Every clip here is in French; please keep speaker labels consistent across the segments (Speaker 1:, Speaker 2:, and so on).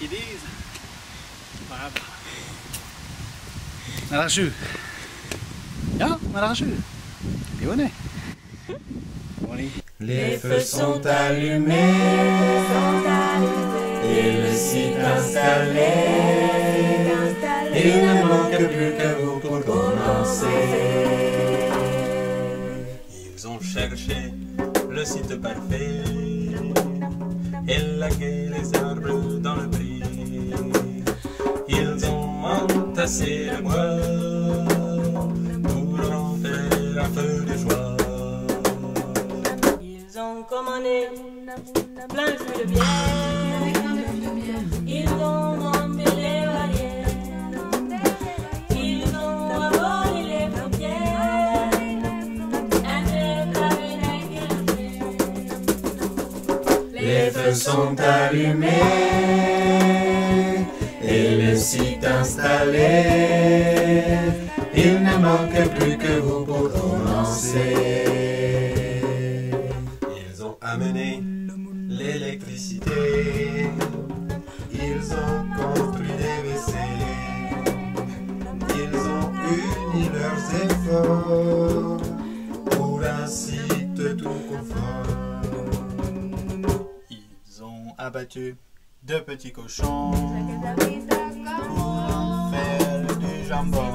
Speaker 1: qu'ils disent. Voilà. Narrachu. Ja, narrachu. Det var det.
Speaker 2: Les feux sont allumés et le site installé. Il ne manque plus que vous pour commencer. Ils ont cherché le site parfait et laqué les arbres dans le prix. Ils ont entassé le bois pour en faire un feu de joie.
Speaker 3: Ils ont commandé plein de fûts de bière. Ils ont rempli les barrières. Ils ont aboli les paupières. Avec la vinaigre.
Speaker 2: Les feux sont allumés et le site installé. Il ne manque plus que vous pour commencer. Ils ont amené l'électricité. Ils ont construit des WC. Ils ont uni leurs efforts pour un site tout confort.
Speaker 1: Ils ont abattu deux petits cochons pour en faire du jambon.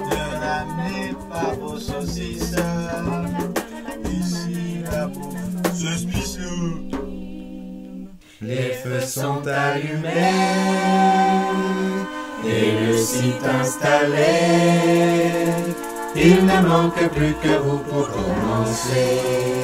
Speaker 1: Ne l'amenez pas aux saucisses. Ici la bouffe se spissou.
Speaker 2: Les feux sont allumés et le site installé. Il ne manque plus que vous pour commencer.